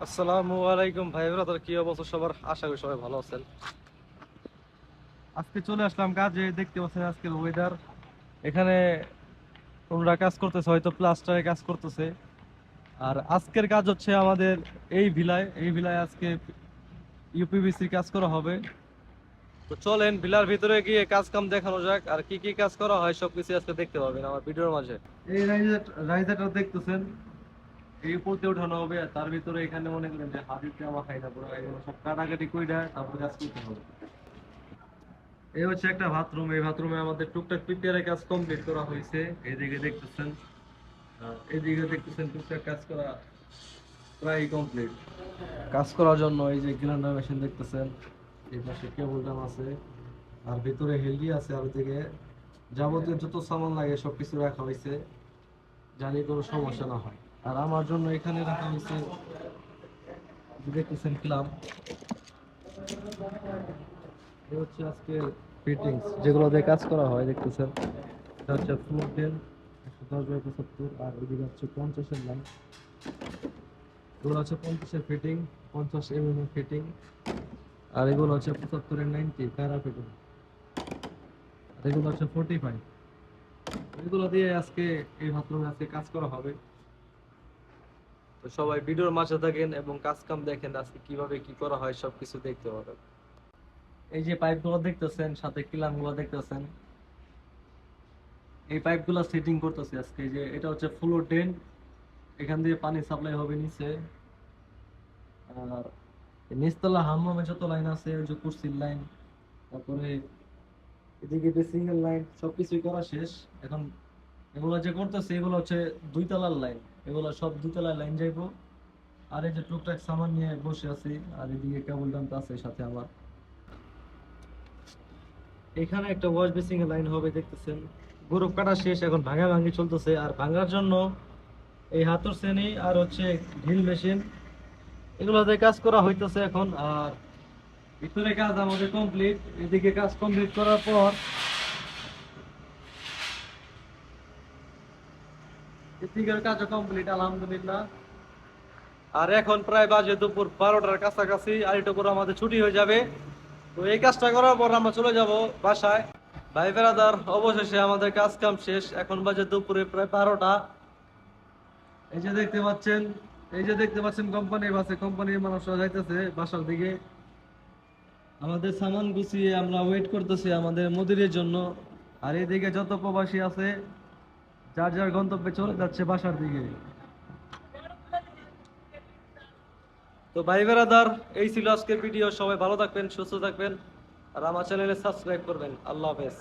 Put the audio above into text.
আসসালামু আলাইকুম ভাই ব্রাদার, কি অবস্থা সবার? আশা করি সবাই ভালো আছেন। আজকে চলে আসলাম কাজে, দেখতে পাচ্ছেন আজকের ওয়েদার। এখানে তোমরা কাজ করতেছে, হয়তো প্লাস্টারে কাজ করতেছে। আর আজকের কাজ হচ্ছে আমাদের এই ভিলায় আজকে ইউপিভিসির কাজ করা হবে। তো চলেন ভিলার ভিতরে গিয়ে কাজ কাম দেখানো যাক, আর কি কি কাজ করা হয় সবকিছু আজকে দেখতে পাবেন আমার ভিডিওর মাঝে। এই রাইজারটা দেখতেছেন, এই উপর দিয়ে উঠানো হবে, আর তার ভিতরে এখানে মনে করেন যে হাবিব জামা খাইটা পুরো এগুলো সব কাটাকাটি কইরা তারপর কাজ করতে হবে। এই হচ্ছে একটা বাথরুম, এই বাথরুমে আমাদের টুকটাক প্রিপেয়ারের কাজ কমপ্লিট করা হয়েছে। এইদিকে দেখতেছেন, এইদিকে দেখতেছেন টুকটাক কাজ করা প্রায় কমপ্লিট। কাজ করার জন্য এই যে গ্রাইন্ডার মেশিন দেখতেছেন, এই পাশে কেবল জাম আছে, আর ভিতরে হেলদি আছে, আর ওদিকে যাবতীয় যত সামান লাগে সবকিছু রাখা হয়েছে, জানি কোনো সমস্যা না হয়। আর আমার জন্য এখানে রাখা হয়েছে, দেখতেছেন ক্লাব। এই হচ্ছে আজকে ফিটিংস যেগুলো দিয়ে কাজ করা হয়, দেখতেছেন। এটা হচ্ছে ফ্লোর টেন 110/75, আর ওইদিকে হচ্ছে 50-এর লাইন। এগুলো হচ্ছে 50-এর ফিটিং, 50 এর ফিটিং। আর এগুলো হচ্ছে 75-এর 90 প্যারা ফিটিং। আর এগুলো হচ্ছে 45। এগুলো দিয়ে আজকে এই বাথরুমে আজকে কাজ করা হবে। তো সবাই ভিডিওর মাঝে থাকেন এবং কাজ কাম দেখেন, আজকে কিভাবে কি করা হয় সবকিছু দেখতে পাবেন। এই যে পাইপ গুলো দেখতেছেন, সাথে কিলাম গুলো দেখতেছেন, এই পাইপ গুলা সেটিং করতেছে আজকে। এই যে এটা হচ্ছে ফ্লোর টেন, এখান দিয়ে পানি সাপ্লাই হবে নিচে। আর নিচতলা হাম্মামে যত লাইন আছে, ওই যে কুর্সির লাইন, তারপরে এদিকে বেসিং এর লাইন, সবকিছুই করা শেষ এখন। এগুলো যে করতেছে এগুলো হচ্ছে 2 তলার লাইন, এগুলো সব 2 তলার লাইন যাইবো। আর এই যে টুকটাক সামান নিয়ে বসে আছি, আর এদিকে কেবল টানতে আছে সাথে আমার। এখানে একটা ওয়াশ বেসিং এর লাইন হবে, দেখতেছেন। গ্রুপ কাটা শেষ, এখন ভাঙা ভাঙি চলতেছে। আর ভাঙার জন্য এই হাতুর শ্রেণী আর হচ্ছে ড্রিল মেশিন, এগুলোতে কাজ করা হইতেছে এখন। আর ভিতরে কাজ আমাদের কমপ্লিট। এদিকে কাজ কমপ্লিট করার পর এদিকের কাজও কমপ্লিট আলহামদুলিল্লাহ। আর এখন প্রায় বাজে দুপুর 12টার কাছাকাছি, আর একটু পর আমাদের ছুটি হয়ে যাবে। তো এই কাজটা করার পর আমরা চলে যাব বাসায়। ভাই বেড়াদার, অবশেষে আমাদের কাজ কাম শেষ, এখন বাজে দুপুরে প্রায় 12টা। এই যে দেখতে পাচ্ছেন, কোম্পানির বাসে কোম্পানির মানুষরা যাইতেছে বাসার দিকে। আমাদের সামান গুছিয়ে আমরা ওয়েট করতেছি আমাদের মদিরের জন্য। আর এদিকে যত প্রবাসী আছে, যার যার গন্তব্যে চলে যাচ্ছে বাসার দিকে। তো ভাই বেড়াদার, এই ছিল আজকের ভিডিও। সবাই ভালো থাকবেন, সুস্থ থাকবেন, আর আমার চ্যানেলে সাবস্ক্রাইব করবেন। আল্লাহ হাফেজ।